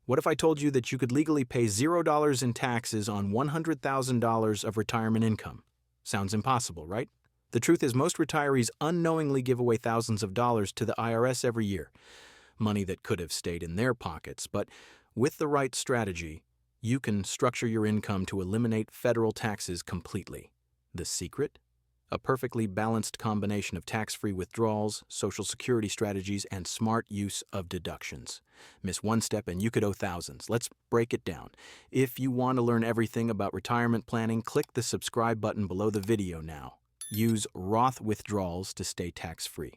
What if I told you that you could legally pay $0 in taxes on $100,000 of retirement income? Sounds impossible, right? The truth is, most retirees unknowingly give away thousands of dollars to the IRS every year, money that could have stayed in their pockets. But with the right strategy, you can structure your income to eliminate federal taxes completely. The secret? A perfectly balanced combination of tax-free withdrawals, Social Security strategies, and smart use of deductions. Miss one step and you could owe thousands. Let's break it down. If you want to learn everything about retirement planning, click the subscribe button below the video now. Use Roth withdrawals to stay tax-free.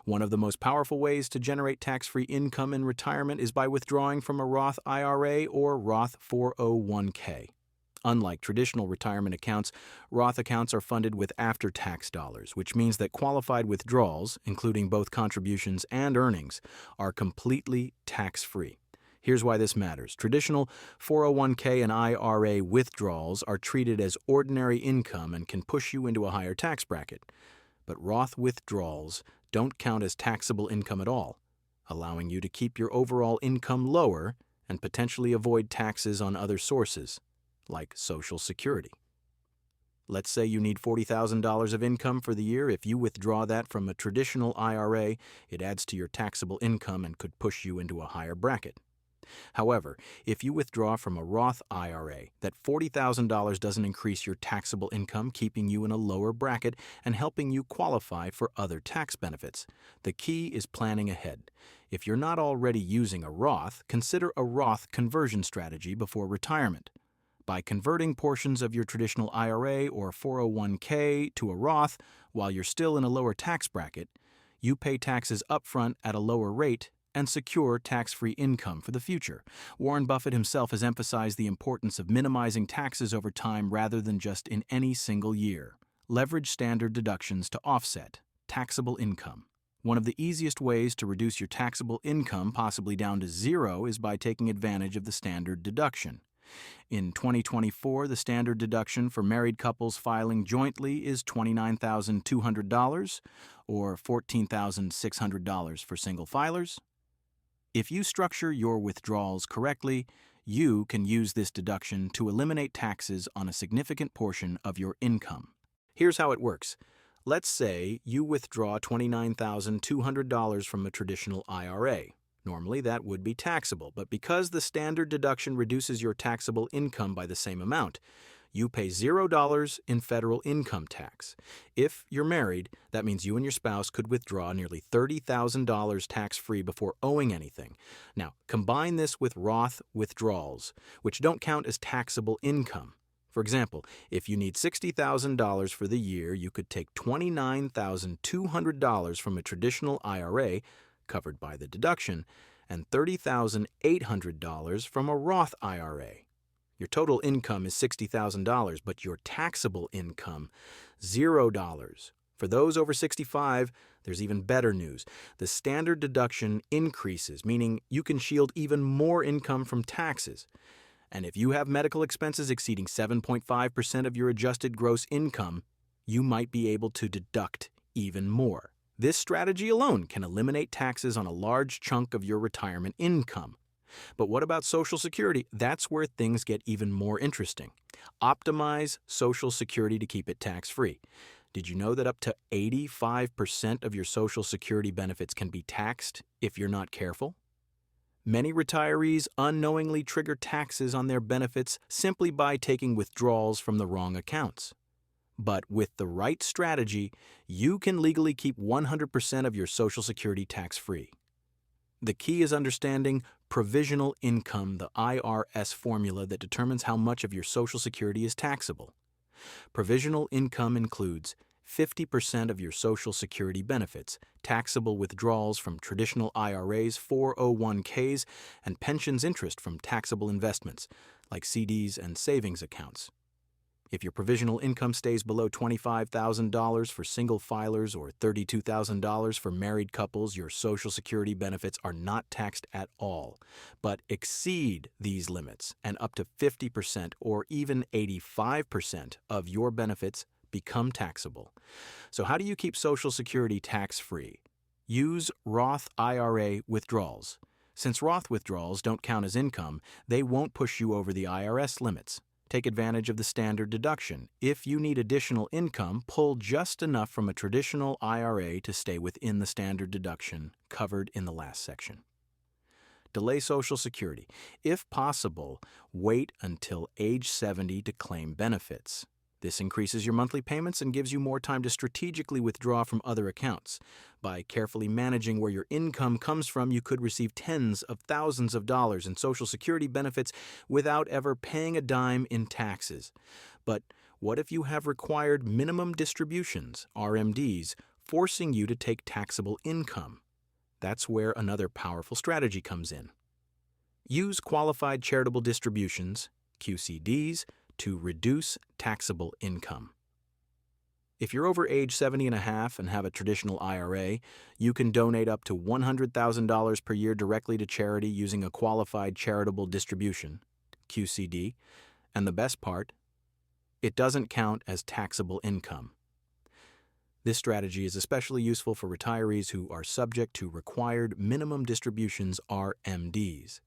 One of the most powerful ways to generate tax-free income in retirement is by withdrawing from a Roth IRA or Roth 401k. Unlike traditional retirement accounts, Roth accounts are funded with after-tax dollars, which means that qualified withdrawals, including both contributions and earnings, are completely tax-free. Here's why this matters. Traditional 401k and IRA withdrawals are treated as ordinary income and can push you into a higher tax bracket. But Roth withdrawals don't count as taxable income at all, allowing you to keep your overall income lower and potentially avoid taxes on other sources, like Social Security. Let's say you need $40,000 of income for the year. If you withdraw that from a traditional IRA, it adds to your taxable income and could push you into a higher bracket. However, if you withdraw from a Roth IRA, that $40,000 doesn't increase your taxable income, keeping you in a lower bracket and helping you qualify for other tax benefits. The key is planning ahead. If you're not already using a Roth, consider a Roth conversion strategy before retirement. By converting portions of your traditional IRA or 401k to a Roth while you're still in a lower tax bracket, you pay taxes upfront at a lower rate and secure tax-free income for the future. Warren Buffett himself has emphasized the importance of minimizing taxes over time rather than just in any single year. Leverage standard deductions to offset taxable income. One of the easiest ways to reduce your taxable income possibly down to zero is by taking advantage of the standard deduction. In 2024, the standard deduction for married couples filing jointly is $29,200 or $14,600 for single filers. If you structure your withdrawals correctly, you can use this deduction to eliminate taxes on a significant portion of your income. Here's how it works. Let's say you withdraw $29,200 from a traditional IRA. Normally, that would be taxable, but because the standard deduction reduces your taxable income by the same amount, you pay $0 in federal income tax. If you're married, that means you and your spouse could withdraw nearly $30,000 tax-free before owing anything. Now, combine this with Roth withdrawals, which don't count as taxable income. For example, if you need $60,000 for the year, you could take $29,200 from a traditional IRA, covered by the deduction, and $30,800 from a Roth IRA. Your total income is $60,000, but your taxable income, $0. For those over 65, there's even better news. The standard deduction increases, meaning you can shield even more income from taxes. And if you have medical expenses exceeding 7.5% of your adjusted gross income, you might be able to deduct even more. This strategy alone can eliminate taxes on a large chunk of your retirement income. But what about Social Security? That's where things get even more interesting. Optimize Social Security to keep it tax-free. Did you know that up to 85% of your Social Security benefits can be taxed if you're not careful? Many retirees unknowingly trigger taxes on their benefits simply by taking withdrawals from the wrong accounts. But with the right strategy, you can legally keep 100% of your Social Security tax-free. The key is understanding provisional income, the IRS formula that determines how much of your Social Security is taxable. Provisional income includes 50% of your Social Security benefits, taxable withdrawals from traditional IRAs, 401ks, and pensions interest from taxable investments, like CDs and savings accounts. If your provisional income stays below $25,000 for single filers or $32,000 for married couples, your Social Security benefits are not taxed at all, but exceed these limits, and up to 50% or even 85% of your benefits become taxable. So how do you keep Social Security tax-free? Use Roth IRA withdrawals. Since Roth withdrawals don't count as income, they won't push you over the IRS limits. Take advantage of the standard deduction. If you need additional income, pull just enough from a traditional IRA to stay within the standard deduction covered in the last section. Delay Social Security. If possible, wait until age 70 to claim benefits. This increases your monthly payments and gives you more time to strategically withdraw from other accounts. By carefully managing where your income comes from, you could receive tens of thousands of dollars in Social Security benefits without ever paying a dime in taxes. But what if you have required minimum distributions, RMDs, forcing you to take taxable income? That's where another powerful strategy comes in. Use qualified charitable distributions, QCDs, to reduce taxable income. If you're over age 70 and a half and have a traditional IRA, you can donate up to $100,000 per year directly to charity using a qualified charitable distribution, QCD, and the best part, it doesn't count as taxable income. This strategy is especially useful for retirees who are subject to required minimum distributions, RMDs.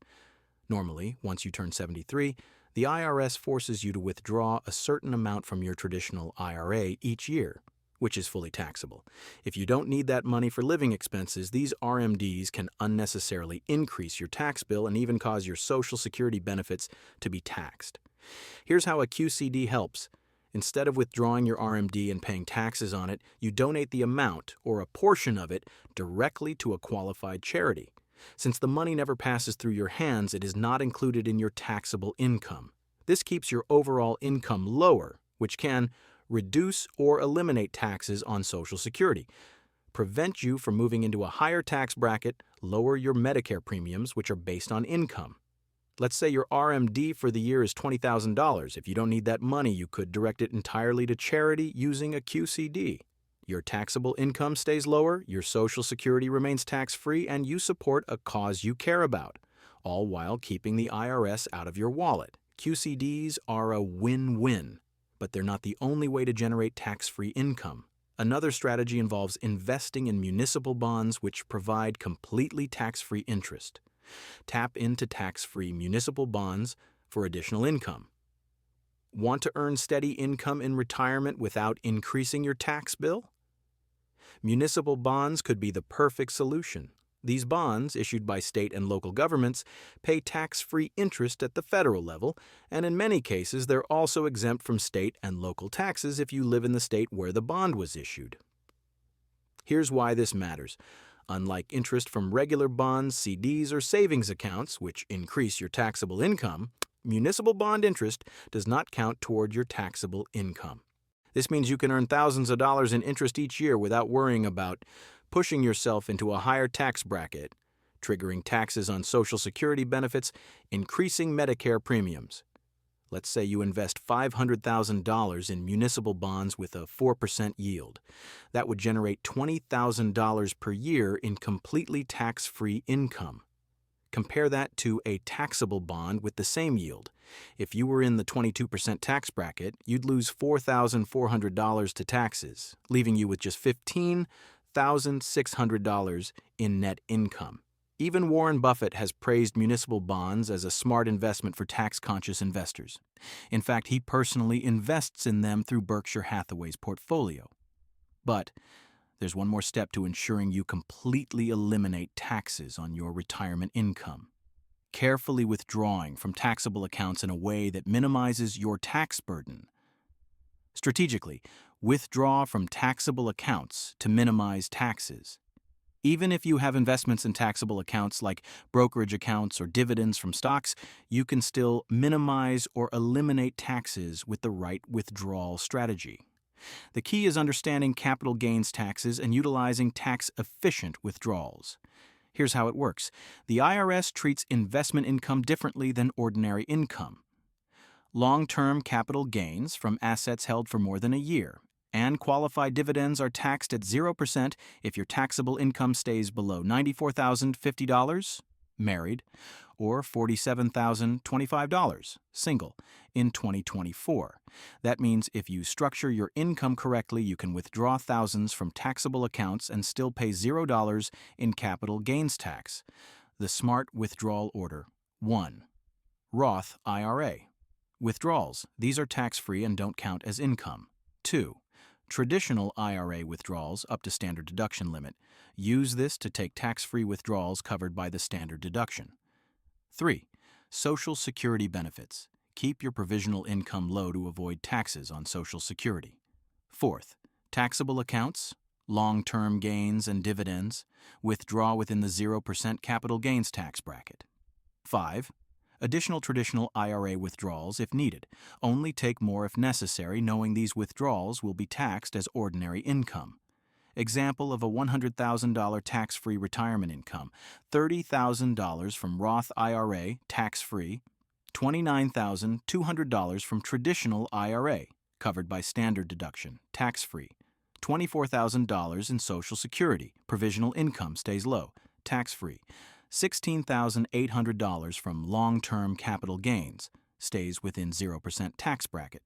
Normally, once you turn 73, the IRS forces you to withdraw a certain amount from your traditional IRA each year, which is fully taxable. If you don't need that money for living expenses, these RMDs can unnecessarily increase your tax bill and even cause your Social Security benefits to be taxed. Here's how a QCD helps. Instead of withdrawing your RMD and paying taxes on it, you donate the amount, or a portion of it, directly to a qualified charity. Since the money never passes through your hands, it is not included in your taxable income. This keeps your overall income lower, which can reduce or eliminate taxes on Social Security, prevent you from moving into a higher tax bracket, lower your Medicare premiums, which are based on income. Let's say your RMD for the year is $20,000. If you don't need that money, you could direct it entirely to charity using a QCD. Your taxable income stays lower, your Social Security remains tax-free, and you support a cause you care about, all while keeping the IRS out of your wallet. QCDs are a win-win, but they're not the only way to generate tax-free income. Another strategy involves investing in municipal bonds, which provide completely tax-free interest. Tap into tax-free municipal bonds for additional income. Want to earn steady income in retirement without increasing your tax bill? Municipal bonds could be the perfect solution. These bonds, issued by state and local governments, pay tax-free interest at the federal level, and in many cases they're also exempt from state and local taxes if you live in the state where the bond was issued. Here's why this matters. Unlike interest from regular bonds, CDs, or savings accounts, which increase your taxable income, municipal bond interest does not count toward your taxable income. This means you can earn thousands of dollars in interest each year without worrying about pushing yourself into a higher tax bracket, triggering taxes on Social Security benefits, increasing Medicare premiums. Let's say you invest $500,000 in municipal bonds with a 4% yield. That would generate $20,000 per year in completely tax-free income. Compare that to a taxable bond with the same yield. If you were in the 22% tax bracket, you'd lose $4,400 to taxes, leaving you with just $15,600 in net income. Even Warren Buffett has praised municipal bonds as a smart investment for tax-conscious investors. In fact, he personally invests in them through Berkshire Hathaway's portfolio. But there's one more step to ensuring you completely eliminate taxes on your retirement income. Carefully withdrawing from taxable accounts in a way that minimizes your tax burden. Strategically, withdraw from taxable accounts to minimize taxes. Even if you have investments in taxable accounts like brokerage accounts or dividends from stocks, you can still minimize or eliminate taxes with the right withdrawal strategy. The key is understanding capital gains taxes and utilizing tax-efficient withdrawals. Here's how it works. The IRS treats investment income differently than ordinary income. Long-term capital gains from assets held for more than a year and qualified dividends are taxed at 0% if your taxable income stays below $94,050, married, or $47,025, single, in 2024. That means if you structure your income correctly, you can withdraw thousands from taxable accounts and still pay $0 in capital gains tax. The Smart Withdrawal Order. 1. Roth IRA. Withdrawals. These are tax-free and don't count as income. 2. Traditional IRA withdrawals up to standard deduction limit. Use this to take tax-free withdrawals covered by the standard deduction. 3. Social Security benefits. Keep your provisional income low to avoid taxes on Social Security. 4th, taxable accounts, long-term gains and dividends. Withdraw within the 0% capital gains tax bracket. 5. Additional traditional IRA withdrawals if needed. Only take more if necessary, knowing these withdrawals will be taxed as ordinary income. Example of a $100,000 tax-free retirement income: $30,000 from Roth IRA, tax-free; $29,200 from traditional IRA, covered by standard deduction, tax-free; $24,000 in Social Security, provisional income stays low, tax-free; $16,800 from long-term capital gains, stays within 0% tax bracket.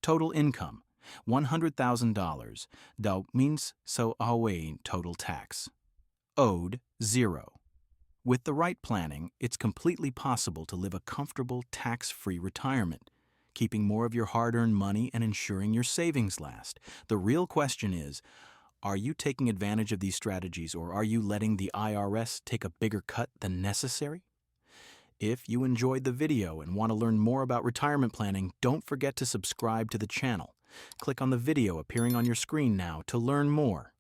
Total income: $100,000. That means so away total tax. Owed, 0. With the right planning, it's completely possible to live a comfortable, tax-free retirement, keeping more of your hard-earned money and ensuring your savings last. The real question is, are you taking advantage of these strategies, or are you letting the IRS take a bigger cut than necessary? If you enjoyed the video and want to learn more about retirement planning, don't forget to subscribe to the channel. Click on the video appearing on your screen now to learn more.